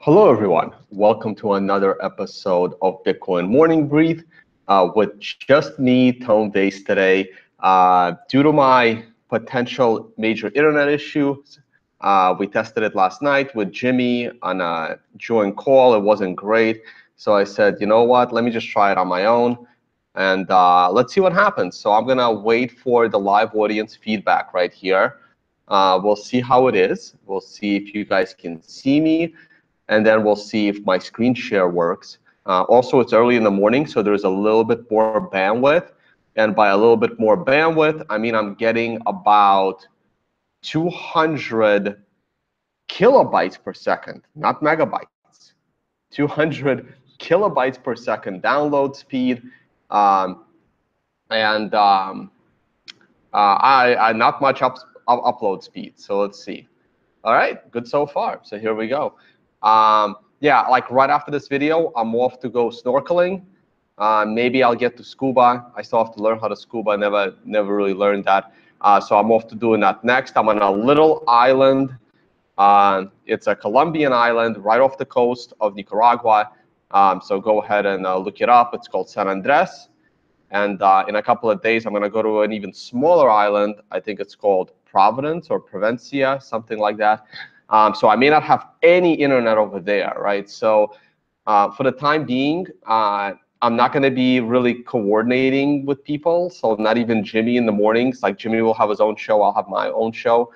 Hello, everyone. Welcome to another episode of Bitcoin Morning Brief with just me, Tone Base today. Due to my potential major internet issues, we tested it last night with Jimmy on a joint call. It wasn't great. So I said, you know what, let me just try it on my own and let's see what happens. So I'm going to wait for the live audience feedback right here. We'll see how it is. We'll see if you guys can see me. And then we'll see if my screen share works. Also, it's early in the morning, so there's a little bit more bandwidth. And by a little bit more bandwidth, I mean I'm getting about 200 kilobytes per second, not megabytes. 200 kilobytes per second download speed. I not much upload speed. So let's see. All right, good so far. So here we go. Yeah, like right after this video, I'm off to go snorkeling. Maybe I'll get to scuba. I still have to learn how to scuba. Never really learned that. So I'm off to doing that next. I'm on a little island. It's a Colombian island right off the coast of Nicaragua. So go ahead and look it up. It's called San Andres. And in a couple of days, I'm going to go to an even smaller island. I think it's called Providence or Provencia, something like that. So I may not have any internet over there, right? So for the time being, I'm not going to be really coordinating with people. So not even Jimmy in the mornings. Like Jimmy will have his own show. I'll have my own show.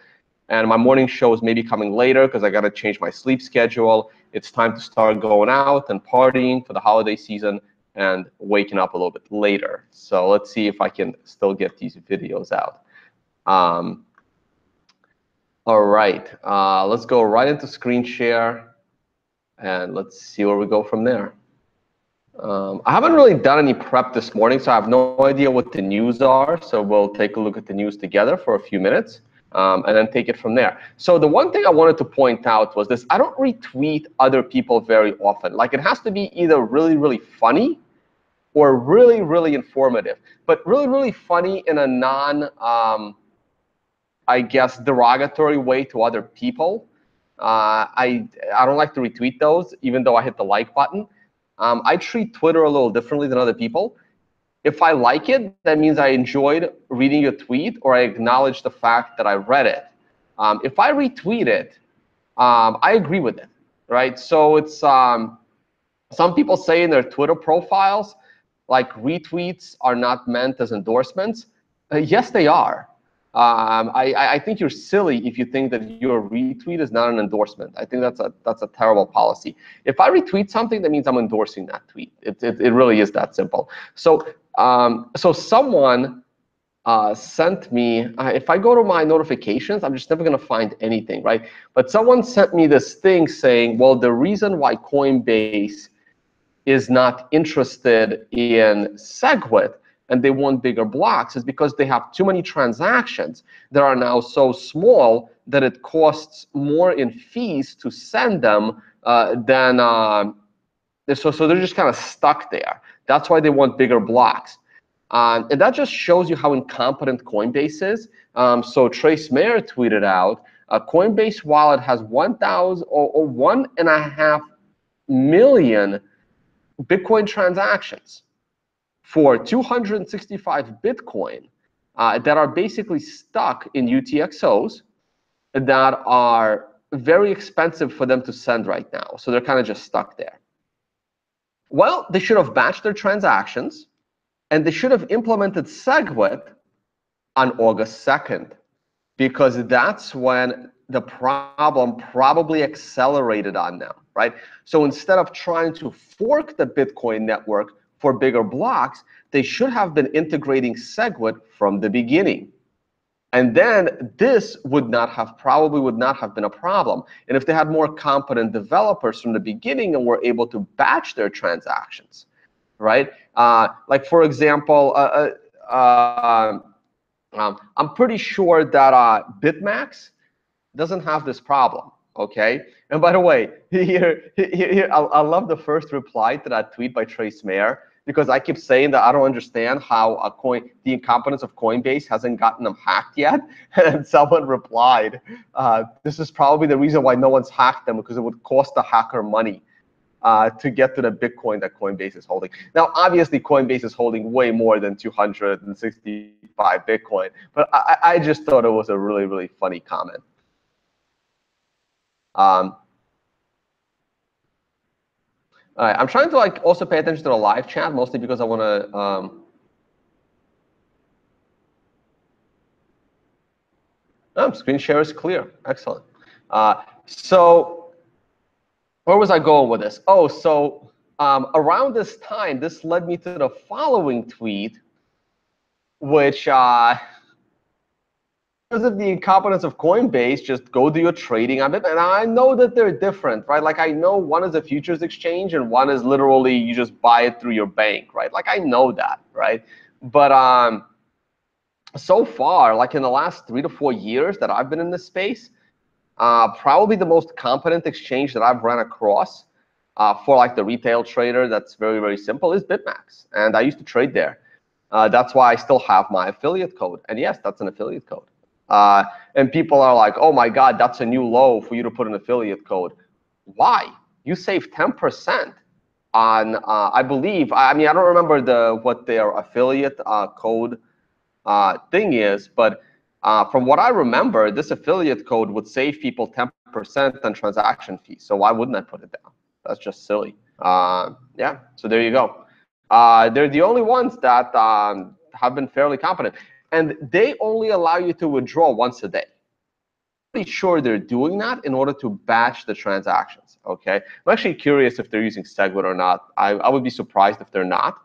And my morning show is maybe coming later because I got to change my sleep schedule. It's time to start going out and partying for the holiday season and waking up a little bit later. So let's see if I can still get these videos out. All right, let's go right into screen share, and let's see where we go from there. I haven't really done any prep this morning, so I have no idea what the news are. So we'll take a look at the news together for a few minutes, and then take it from there. So the one thing I wanted to point out was this. I don't retweet other people very often. Like, it has to be either really, really funny or really, really informative. But really, really funny in a I guess, derogatory way to other people. I don't like to retweet those, even though I hit the like button. I treat Twitter a little differently than other people. If I like it, that means I enjoyed reading your tweet, or I acknowledge the fact that I read it. If I retweet it, I agree with it, right? So it's some people say in their Twitter profiles, like, retweets are not meant as endorsements. Yes, they are. I think you're silly if you think that your retweet is not an endorsement. I think that's a terrible policy. If I retweet something, that means I'm endorsing that tweet. It really is that simple. So so someone sent me, if I go to my notifications, I'm just never going to find anything, right? But someone sent me this thing saying, well, the reason why Coinbase is not interested in SegWit and they want bigger blocks is because they have too many transactions that are now so small that it costs more in fees to send them than so they're just kind of stuck there. That's why they want bigger blocks. And that just shows you how incompetent Coinbase is. So Trace Mayer tweeted out, Coinbase wallet has 1.5 million Bitcoin transactions for 265 Bitcoin that are basically stuck in UTXOs that are very expensive for them to send right now. So they're kind of just stuck there. Well, they should have batched their transactions, and they should have implemented SegWit on August 2nd, because that's when the problem probably accelerated on them, right? So instead of trying to fork the Bitcoin network for bigger blocks, they should have been integrating SegWit from the beginning. And then this probably would not have been a problem. And if they had more competent developers from the beginning and were able to batch their transactions, right? Like, for example, I'm pretty sure that BitMax doesn't have this problem, okay? And by the way, here I love the first reply to that tweet by Trace Mayer, because I keep saying that I don't understand how the incompetence of Coinbase hasn't gotten them hacked yet. And someone replied, this is probably the reason why no one's hacked them, because it would cost the hacker money to get to the Bitcoin that Coinbase is holding. Now, obviously, Coinbase is holding way more than 265 Bitcoin, but I just thought it was a really, really funny comment. All right, I'm trying to also pay attention to the live chat, mostly because I want to. Screen share is clear. Excellent. So where was I going with this? Oh, so around this time, this led me to the following tweet, which because of the incompetence of Coinbase, just go do your trading on it. And I know that they're different, right? Like, I know one is a futures exchange and one is literally you just buy it through your bank, right? Like, I know that, right? But so far, like in the last 3 to 4 years that I've been in this space, probably the most competent exchange that I've run across for like the retail trader that's very, very simple is BitMax. And I used to trade there. That's why I still have my affiliate code. And yes, that's an affiliate code. And people are like, oh my God, that's a new low for you to put an affiliate code. Why? You save 10% on, I believe, I mean, I don't remember what their affiliate code thing is, but from what I remember, this affiliate code would save people 10% on transaction fees. So why wouldn't I put it down? That's just silly. Yeah, so there you go. They're the only ones that have been fairly competent. And they only allow you to withdraw once a day. I'm pretty sure they're doing that in order to batch the transactions, okay? I'm actually curious if they're using SegWit or not. I would be surprised if they're not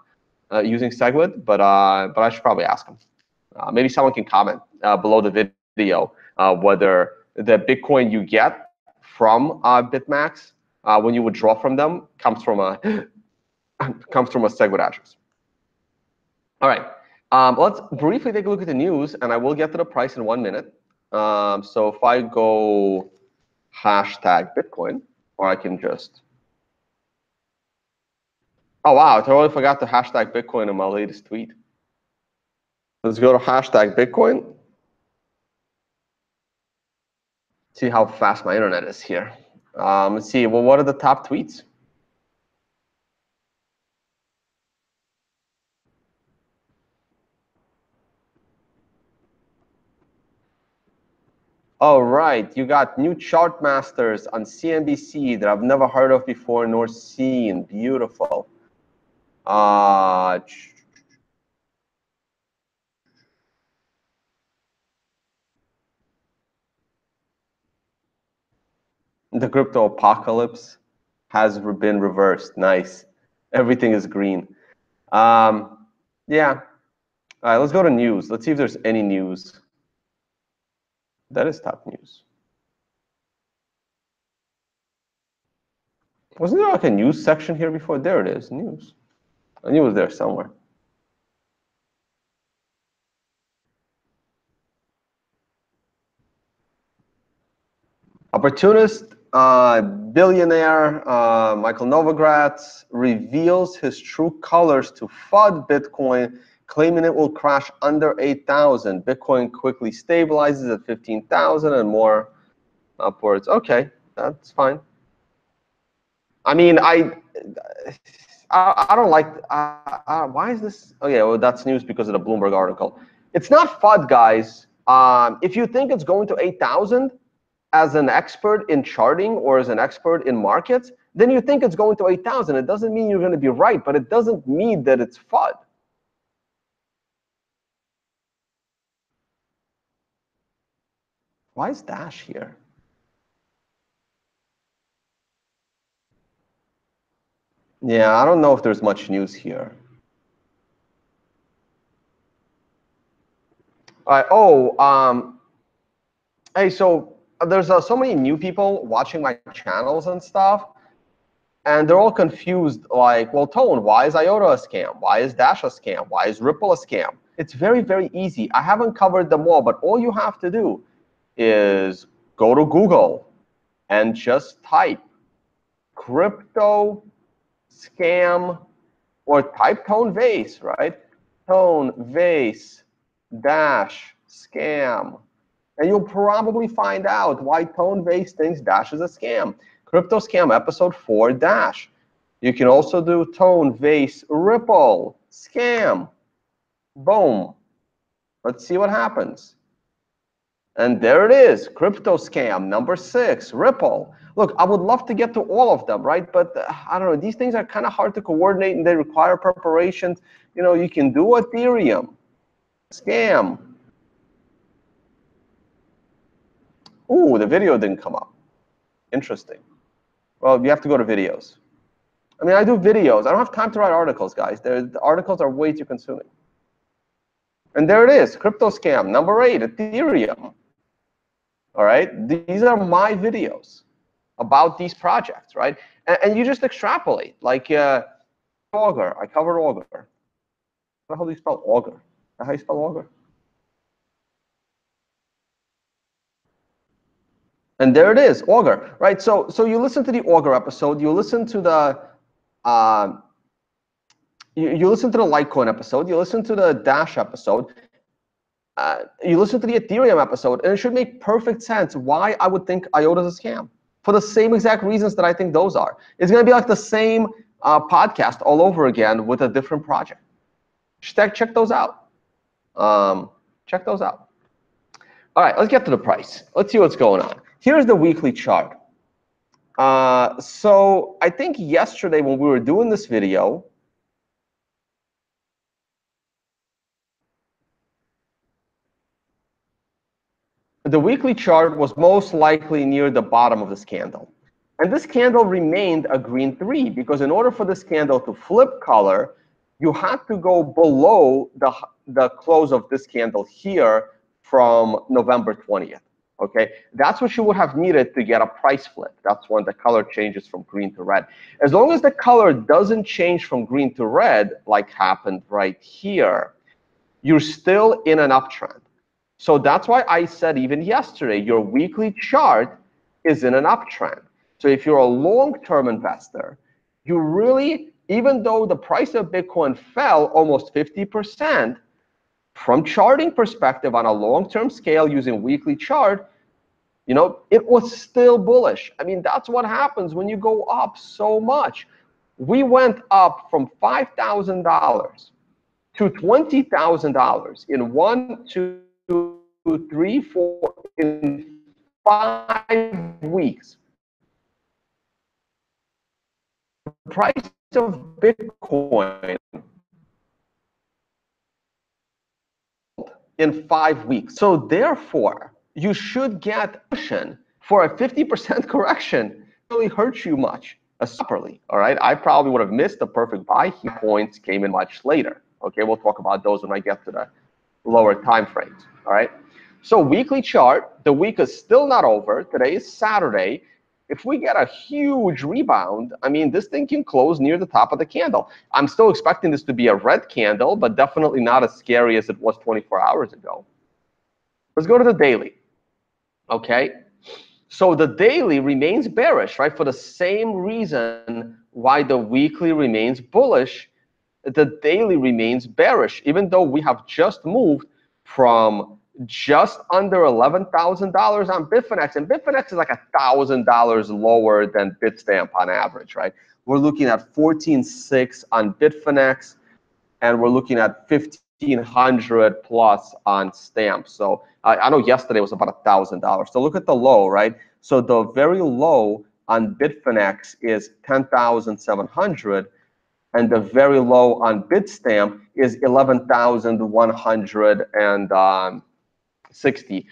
using SegWit, but I should probably ask them. Maybe someone can comment below the video whether the Bitcoin you get from BitMax when you withdraw from them comes from a SegWit address. All right, let's briefly take a look at the news, and I will get to the price in 1 minute. So if I go #Bitcoin, or I can just, oh wow, I totally forgot to #Bitcoin in my latest tweet. Let's go to #Bitcoin. See how fast my internet is here. Let's see, well, what are the top tweets? All right, you got new chart masters on CNBC that I've never heard of before nor seen. Beautiful. The crypto apocalypse has been reversed. Nice. Everything is green. Yeah. All right, let's go to news. Let's see if there's any news. That is top news. Wasn't there like a news section here before? There it is, news. I knew it was there somewhere. Opportunist billionaire Michael Novogratz reveals his true colors to FUD Bitcoin, claiming it will crash under 8,000. Bitcoin quickly stabilizes at 15,000 and more upwards. Okay, that's fine. I mean, I don't like. Why is this? Oh yeah, well that's news because of the Bloomberg article. It's not FUD, guys. If you think it's going to 8,000 as an expert in charting or as an expert in markets, then you think it's going to 8,000. It doesn't mean you're going to be right, but it doesn't mean that it's FUD. Why is Dash here? Yeah, I don't know if there's much news here. All right. Hey, so there's so many new people watching my channels and stuff, and they're all confused. Like, well, Tone, why is IOTA a scam? Why is Dash a scam? Why is Ripple a scam? It's very, very easy. I haven't covered them all, but all you have to do is go to Google and just type crypto scam or type tone vase, right? Tone vase dash scam. And you'll probably find out why Tone Vase thinks Dash is a scam. Crypto Scam episode 4 Dash. You can also do Tone Vase Ripple scam. Boom. Let's see what happens. And there it is, crypto scam number 6, Ripple. Look, I would love to get to all of them, right? But I don't know, these things are kind of hard to coordinate and they require preparation. You know, you can do Ethereum scam. Ooh, the video didn't come up. Interesting. Well, you have to go to videos. I mean, I do videos. I don't have time to write articles, guys. The articles are way too consuming. And there it is, crypto scam number 8, Ethereum. All right, these are my videos about these projects, right? And you just extrapolate, like Augur. I covered Augur. How the hell do you spell Augur? How you spell Augur? And there it is, Augur, right? So you listen to the Augur episode, you listen to the you listen to the Litecoin episode, you listen to the Dash episode, you listen to the Ethereum episode, and it should make perfect sense why I would think IOTA is a scam for the same exact reasons that I think those are. It's going to be like the same podcast all over again with a different project. Check those out. Check those out. All right, let's get to the price. Let's see what's going on. Here's the weekly chart. So I think yesterday when we were doing this video, the weekly chart was most likely near the bottom of this candle. And this candle remained a green 3 because in order for this candle to flip color, you had to go below the close of this candle here from November 20th. Okay, that's what you would have needed to get a price flip. That's when the color changes from green to red. As long as the color doesn't change from green to red, like happened right here, you're still in an uptrend. So that's why I said even yesterday, your weekly chart is in an uptrend. So if you're a long-term investor, you really, even though the price of Bitcoin fell almost 50%, from charting perspective on a long-term scale using weekly chart, you know, it was still bullish. I mean, that's what happens when you go up so much. We went up from $5,000 to $20,000 in 1, 2, 3, 4, in 5 weeks. The price of Bitcoin in 5 weeks. So therefore, you should get cushion for a 50% correction. It really hurts you much, properly. All right, I probably would have missed the perfect buy. Points came in much later. Okay, we'll talk about those when I get to the lower time frames. All right. So weekly chart, the week is still not over. Today is Saturday. If we get a huge rebound, I mean, this thing can close near the top of the candle. I'm still expecting this to be a red candle, but definitely not as scary as it was 24 hours ago. Let's go to the daily. Okay. So the daily remains bearish, right? For the same reason why the weekly remains bullish, the daily remains bearish, even though we have just moved from just under $11,000 on Bitfinex. And Bitfinex is like $1,000 lower than Bitstamp on average, right? We're looking at 14.6 on Bitfinex, and we're looking at 1,500 plus on Stamp. So I know yesterday was about $1,000. So look at the low, right? So the very low on Bitfinex is 10,700. And the very low on Bitstamp is 11,160.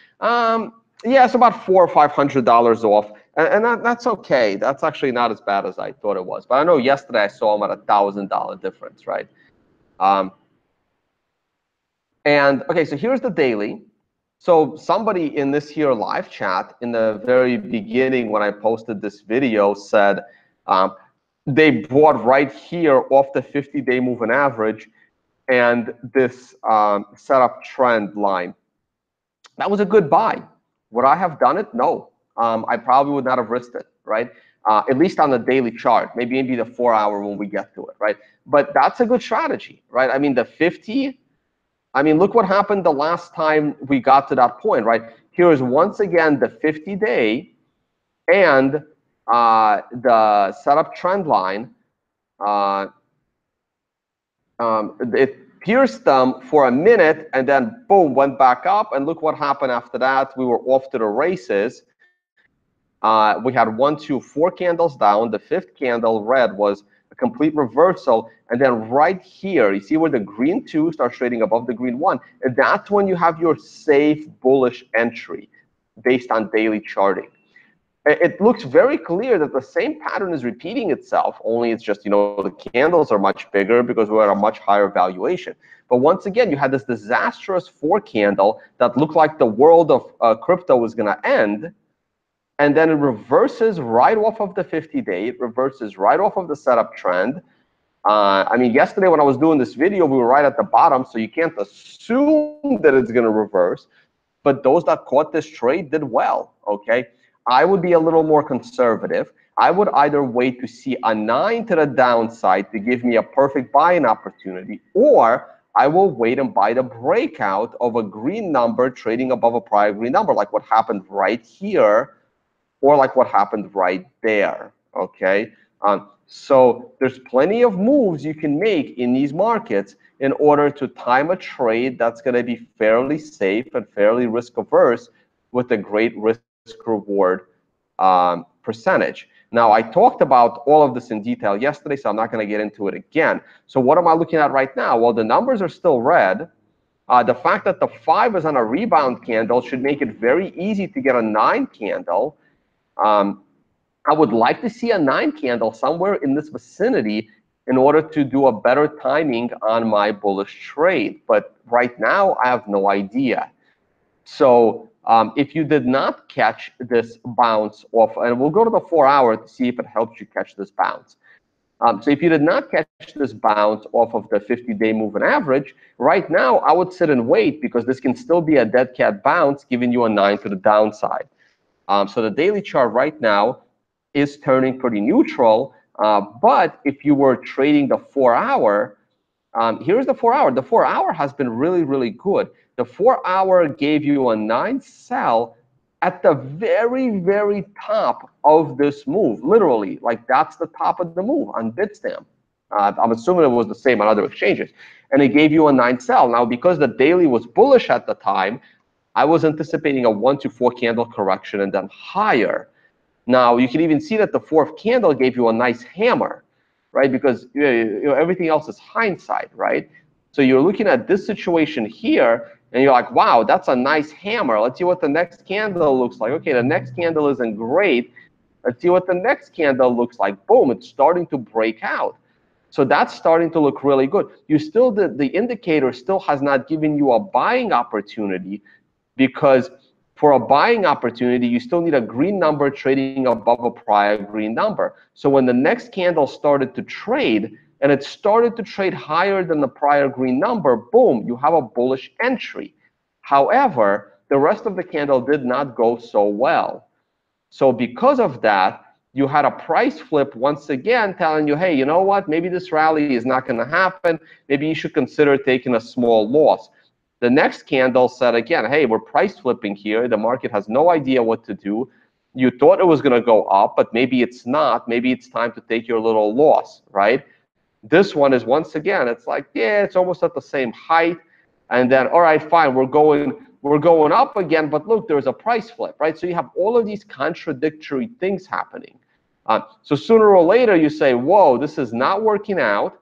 Yeah, it's about $400 or $500 off, and that's okay. That's actually not as bad as I thought it was. But I know yesterday I saw them at $1,000 difference, right? And okay, so here's the daily. So somebody in this here live chat in the very beginning when I posted this video said, they bought right here off the 50-day moving average and this setup trend line. That was a good buy. Would I have done it? No. I probably would not have risked it, right? at least on the daily chart, maybe the 4-hour when we get to it, right? But that's a good strategy, right? I mean, the 50, I mean, look what happened the last time we got to that point, right? Here is once again the 50-day and the setup trend line. It pierced them for a minute and then boom, went back up. And look what happened after that. We were off to the races. We had 1, 2, 4 candles down. The 5th candle, red, was a complete reversal. And then right here, you see where the green 2 starts trading above the green 1. And that's when you have your safe bullish entry based on daily charting. It looks very clear that the same pattern is repeating itself, only it's just, the candles are much bigger because we're at a much higher valuation. But once again, you had this disastrous 4 candle that looked like the world of crypto was going to end. And then it reverses right off of the 50-day. It reverses right off of the setup trend. I mean, yesterday when I was doing this video, we were right at the bottom, so you can't assume that it's going to reverse. But those that caught this trade did well, okay? I would be a little more conservative. I would either wait to see a 9 to the downside to give me a perfect buying opportunity, or I will wait and buy the breakout of a green number trading above a prior green number, like what happened right here, or like what happened right there, okay? So there's plenty of moves you can make in these markets in order to time a trade that's going to be fairly safe and fairly risk-averse with a great risk-reward percentage. Now, I talked about all of this in detail yesterday, so I'm not going to get into it again. So what am I looking at right now? Well, the numbers are still red. The fact that the 5 is on a rebound candle should make it very easy to get a 9 candle. I would like to see a 9 candle somewhere in this vicinity in order to do a better timing on my bullish trade. But right now, I have no idea. So if you did not catch this bounce off, and we'll go to the 4-hour to see if it helps you catch this bounce. So if you did not catch this bounce off of the 50-day moving average, right now I would sit and wait because this can still be a dead cat bounce giving you a 9 to the downside. So the daily chart right now is turning pretty neutral. But if you were trading the 4-hour, here's the 4-hour. The 4-hour has been really, really good. The 4-hour gave you a 9 sell at the very, very top of this move. Literally, like that's the top of the move on Bitstamp. I'm assuming it was the same on other exchanges. And it gave you a 9 sell. Now, because the daily was bullish at the time, I was anticipating a 1 to 4 candle correction and then higher. Now, you can even see that the 4th candle gave you a nice hammer, right? Because everything else is hindsight, right? So you're looking at this situation here, and you're like, wow, that's a nice hammer. Let's see what the next candle looks like. Okay, the next candle isn't great. Let's see what the next candle looks like. Boom, it's starting to break out. So that's starting to look really good. You still, the indicator still has not given you a buying opportunity, because for a buying opportunity, you still need a green number trading above a prior green number. So when the next candle started to trade, and it started to trade higher than the prior green number, boom, you have a bullish entry. However, the rest of the candle did not go so well. So because of that, you had a price flip once again telling you, hey, you know what? Maybe this rally is not going to happen. Maybe you should consider taking a small loss. The next candle said again, hey, we're price flipping here. The market has no idea what to do. You thought it was going to go up, but maybe it's not. Maybe it's time to take your little loss, right? This one is, once again, it's like, yeah, it's almost at the same height. And then, all right, fine, we're going up again, but look, there's a price flip, right? So you have all of these contradictory things happening. So sooner or later, you say, whoa, this is not working out.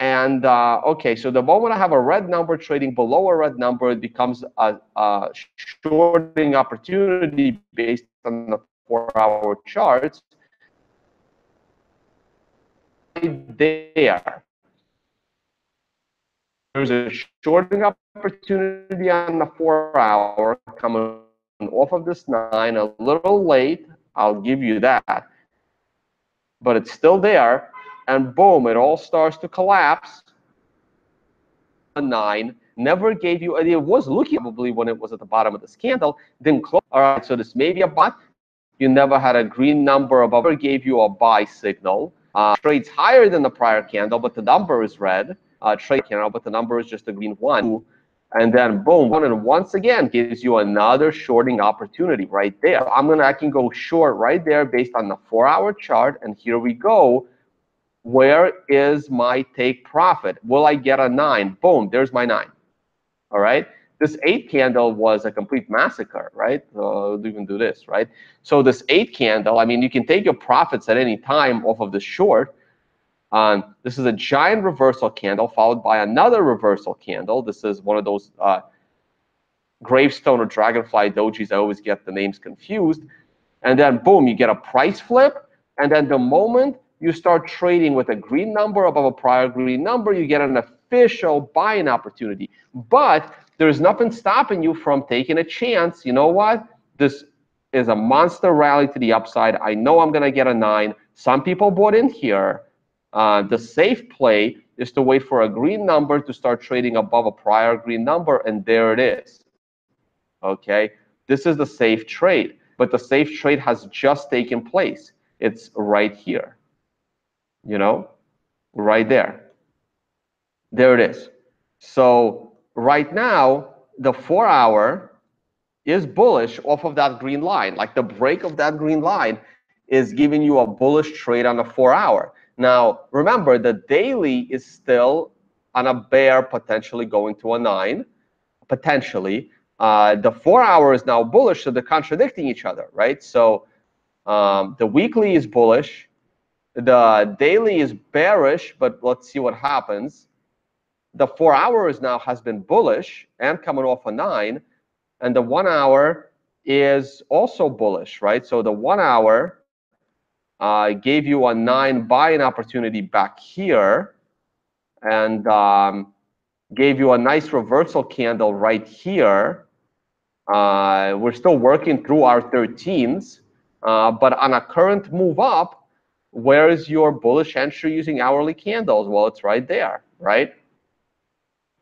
And okay, so the moment I have a red number trading below a red number, it becomes a shorting opportunity based on the 4-hour charts. There. There's a shorting opportunity on the 4-hour coming off of this 9, a little late, I'll give you that. But it's still there, and boom, it all starts to collapse. A 9 never gave you, it was looking probably when it was at the bottom of this candle, didn't close. All right, so this may be a bot. You never had a green number above or gave you a buy signal. Trades higher than the prior candle, but the number is red. Trade candle, but the number is just a green 1. And then boom, and once again gives you another shorting opportunity right there. I can go short right there based on the 4-hour chart. And here we go. Where is my take profit? Will I get a 9? Boom, there's my 9. All right. This 8 candle was a complete massacre, right? I'll even do this, right? So this 8 candle, I mean, you can take your profits at any time off of the short. This is a giant reversal candle followed by another reversal candle. This is one of those gravestone or dragonfly dojis. I always get the names confused. And then boom, you get a price flip. And then the moment you start trading with a green number above a prior green number, you get an official buying opportunity. But there's nothing stopping you from taking a chance. You know what? This is a monster rally to the upside. I know I'm going to get a 9. Some people bought in here. The safe play is to wait for a green number to start trading above a prior green number, and there it is. Okay? This is the safe trade. But the safe trade has just taken place. It's right here. You know, right there. There it is. So right now, the 4-hour is bullish off of that green line. Like the break of that green line is giving you a bullish trade on the 4-hour. Now, remember, the daily is still on a bear, potentially going to a 9, potentially. The 4-hour is now bullish, so they're contradicting each other, right? So the weekly is bullish. The daily is bearish, but let's see what happens. The 4-hour now has been bullish and coming off a 9, and the 1-hour is also bullish, right? So the 1-hour gave you a 9 buying opportunity back here, and gave you a nice reversal candle right here. We're still working through our 13s, but on a current move up, where is your bullish entry using hourly candles? Well, it's right there, right?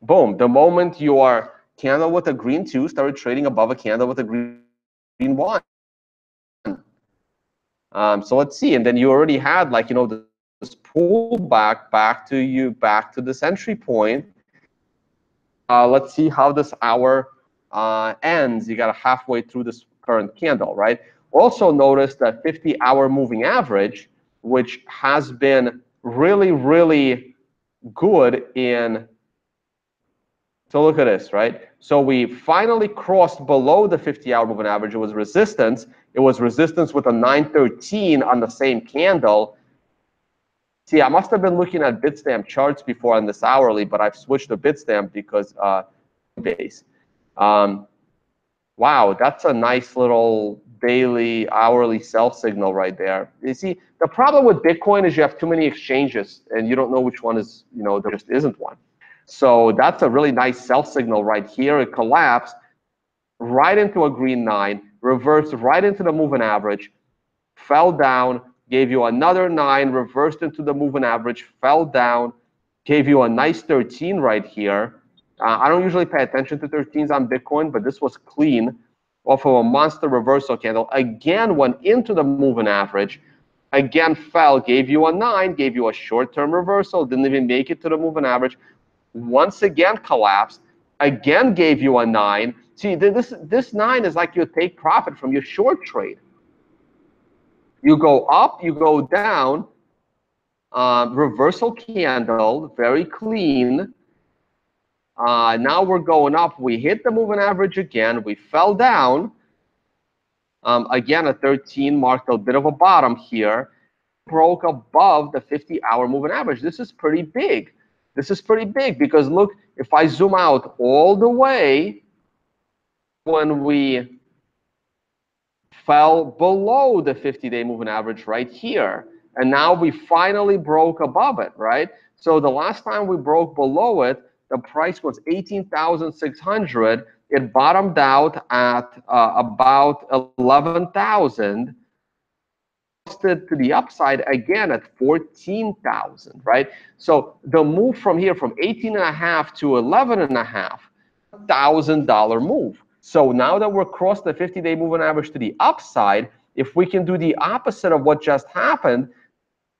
Boom. The moment your candle with a green 2 started trading above a candle with a green 1. So let's see. And then you already had, like, you know, this pullback back to this entry point. Let's see how this hour ends. You got halfway through this current candle, right? Also notice that 50-hour moving average, which has been really, really good in. So look at this, right? So we finally crossed below the 50-hour moving average. It was resistance. It was resistance with a 913 on the same candle. See, I must have been looking at Bitstamp charts before on this hourly, but I've switched to Bitstamp because Coinbase. Wow, that's a nice little daily, hourly sell signal right there. You see, the problem with Bitcoin is you have too many exchanges, and you don't know which one is, you know, there just isn't one. So that's a really nice sell signal right here. It collapsed right into a green 9, reversed right into the moving average, fell down, gave you another 9, reversed into the moving average, fell down, gave you a nice 13 right here. I don't usually pay attention to 13s on Bitcoin, but this was clean off of a monster reversal candle. Again, went into the moving average, again fell, gave you a 9, gave you a short-term reversal, didn't even make it to the moving average. Once again collapsed, again gave you a 9. See, this 9 is like your take profit from your short trade. You go up, you go down, reversal candle, very clean. Now we're going up. We hit the moving average again. We fell down. Again, a 13 marked a bit of a bottom here. Broke above the 50-hour moving average. This is pretty big. This is pretty big because look, if I zoom out all the way, when we fell below the 50-day moving average right here, and now we finally broke above it, right? So the last time we broke below it, the price was 18,600. It bottomed out at about 11,000. To the upside again at 14,000, right? So the move from here from 18.5 to 11.5, $1,000 move. So now that we're across the 50-day moving average to the upside, if we can do the opposite of what just happened,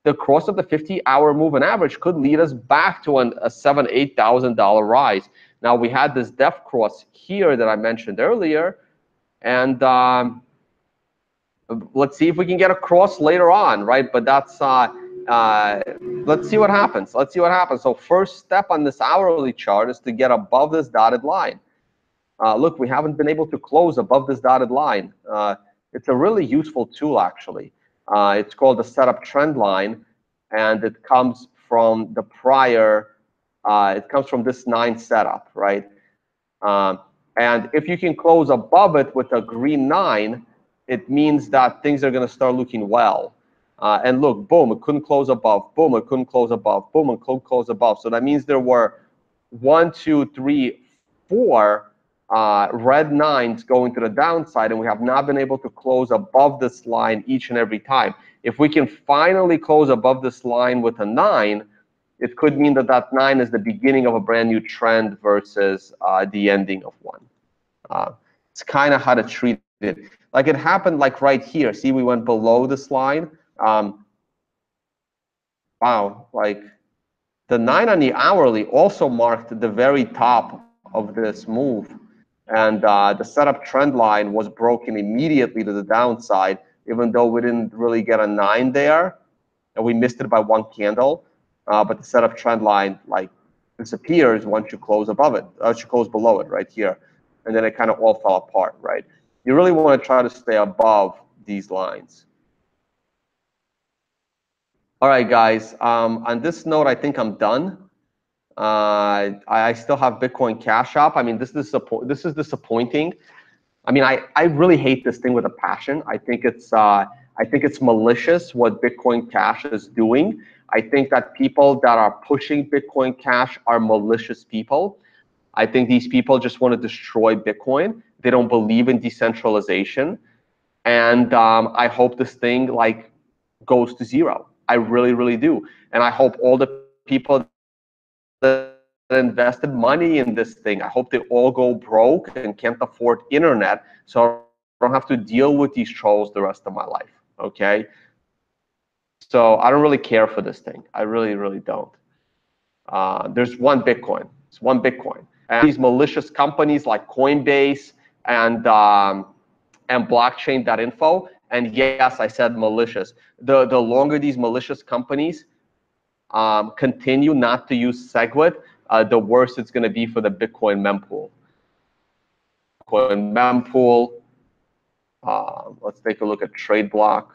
the cross of the 50-hour moving average could lead us back to a $7,000, $8,000 rise. Now, we had this depth cross here that I mentioned earlier, and let's see if we can get a cross later on, right? But that's, let's see what happens. Let's see what happens. So first step on this hourly chart is to get above this dotted line. Look, we haven't been able to close above this dotted line. It's a really useful tool, actually. It's called the setup trend line, and it comes from the prior, it comes from this 9 setup, right? And if you can close above it with a green 9, it means that things are going to start looking well. And look, boom, it couldn't close above. Boom, it couldn't close above. Boom, it couldn't close above. So that means there were 1, 2, 3, 4 red 9s going to the downside, and we have not been able to close above this line each and every time. If we can finally close above this line with a 9, it could mean that that 9 is the beginning of a brand new trend versus the ending of one. It's kind of how to treat it. Like it happened like right here. See, we went below this line. Wow, like the 9 on the hourly also marked the very top of this move. And the setup trend line was broken immediately to the downside, even though we didn't really get a 9 there. And we missed it by 1 candle. But the setup trend line like disappears once you close above it, once you close below it right here. And then it kind of all fell apart, right? You really want to try to stay above these lines. All right, guys. On this note, I think I'm done. I still have Bitcoin Cash App. I mean, this is disappointing. I mean, I really hate this thing with a passion. I think it's malicious what Bitcoin Cash is doing. I think that people that are pushing Bitcoin Cash are malicious people. I think these people just want to destroy Bitcoin. They don't believe in decentralization, and I hope this thing like goes to zero. I really, really do, and I hope all the people that invested money in this thing, I hope they all go broke and can't afford internet, so I don't have to deal with these trolls the rest of my life. Okay. So I don't really care for this thing. I really, really don't. There's one Bitcoin. It's one Bitcoin. And these malicious companies like Coinbase and blockchain.info, and yes, I said malicious. The longer these malicious companies continue not to use SegWit, the worse it's going to be for the Bitcoin mempool. Bitcoin mempool. Let's take a look at trade block.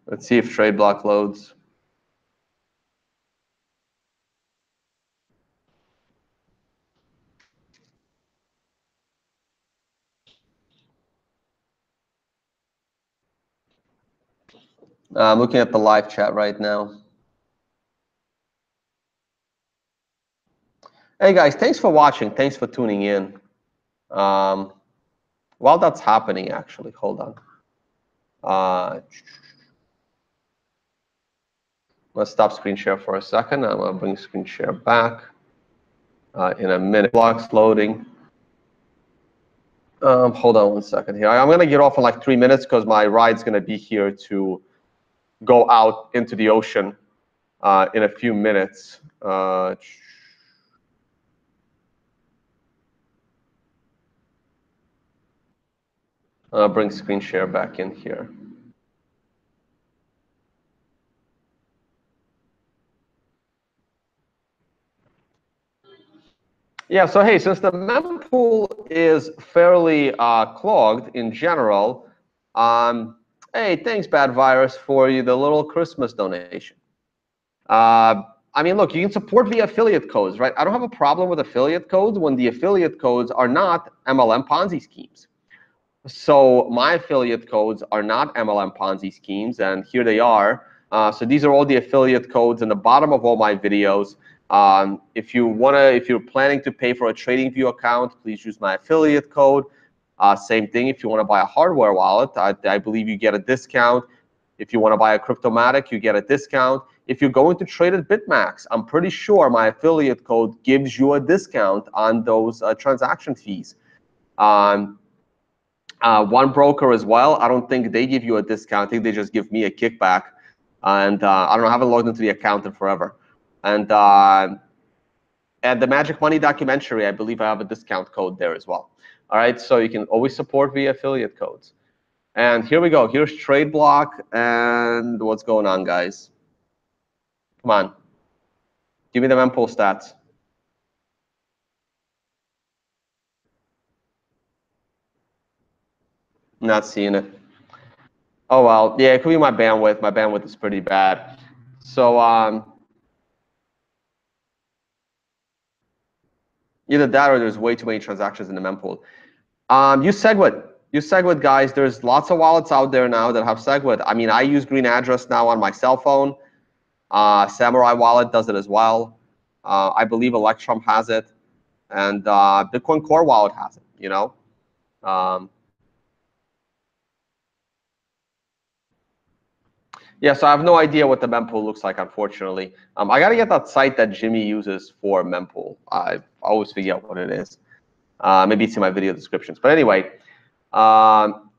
Let's see if trade block loads. I'm looking at the live chat right now. Hey guys, thanks for watching. Thanks for tuning in. While that's happening, actually, hold on. Let's stop screen share for a second. I'm gonna bring screen share back in a minute. Blocks loading. Hold on one second here. I'm gonna get off in like 3 minutes because my ride's gonna be here to go out into the ocean in a few minutes. I'll bring screen share back in here. Yeah, so hey, since the mempool is fairly clogged in general, hey, thanks, Bad Virus, for the little Christmas donation. I mean, look, you can support via affiliate codes, right? I don't have a problem with affiliate codes when the affiliate codes are not MLM Ponzi schemes. So my affiliate codes are not MLM Ponzi schemes, and here they are. So these are all the affiliate codes in the bottom of all my videos. If you're planning to pay for a TradingView account, please use my affiliate code. Same thing if you want to buy a hardware wallet. I believe you get a discount. If you want to buy a Cryptomatic, you get a discount. If you're going to trade at BitMax, I'm pretty sure my affiliate code gives you a discount on those transaction fees. One broker as well, I don't think they give you a discount. I think they just give me a kickback. And I don't know, I haven't logged into the account in forever. And the Magic Money documentary, I believe I have a discount code there as well. All right, so you can always support via affiliate codes. And here we go. Here's Trade Block. And what's going on, guys? Come on. Give me the mempool stats. Not seeing it. Oh, well. Yeah, it could be my bandwidth. My bandwidth is pretty bad. So either that or there's way too many transactions in the mempool. Use SegWit. Use SegWit, guys. There's lots of wallets out there now that have SegWit. I mean, I use Green Address now on my cell phone. Samurai Wallet does it as well. I believe Electrum has it. And Bitcoin Core Wallet has it, you know. Yeah, so I have no idea what the mempool looks like, unfortunately. I got to get that site that Jimmy uses for mempool. I always forget what it is. Maybe it's in my video descriptions. But anyway, all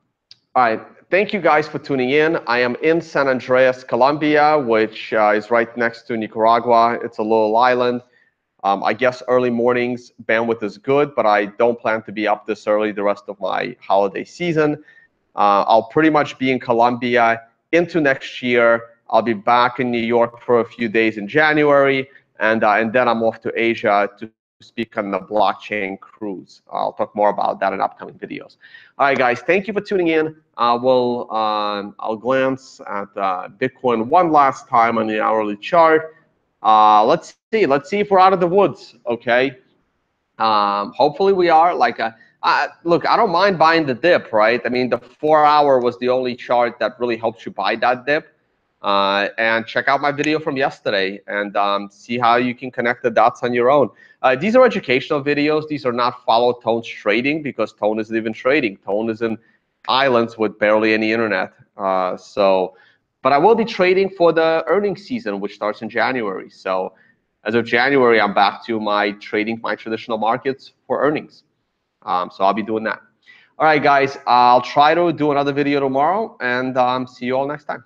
right. Thank you guys for tuning in. I am in San Andreas, Colombia, which is right next to Nicaragua. It's a little island. I guess early mornings bandwidth is good, but I don't plan to be up this early the rest of my holiday season. I'll pretty much be in Colombia into next year. I'll be back in New York for a few days in January, and then I'm off to Asia to speak on the blockchain cruise. I'll talk more about that in upcoming videos. All right, guys, thank you for tuning in. I'll glance at Bitcoin one last time on the hourly chart. Let's see if we're out of the woods. Okay. Hopefully we are. Look, I don't mind buying the dip, right? I mean, the 4-hour was the only chart that really helps you buy that dip. And check out my video from yesterday and see how you can connect the dots on your own. These are educational videos. These are not follow Tone's trading because Tone isn't even trading. Tone is in islands with barely any internet. But I will be trading for the earnings season, which starts in January. So as of January, I'm back to my trading my traditional markets for earnings. So I'll be doing that. All right, guys, I'll try to do another video tomorrow and see you all next time.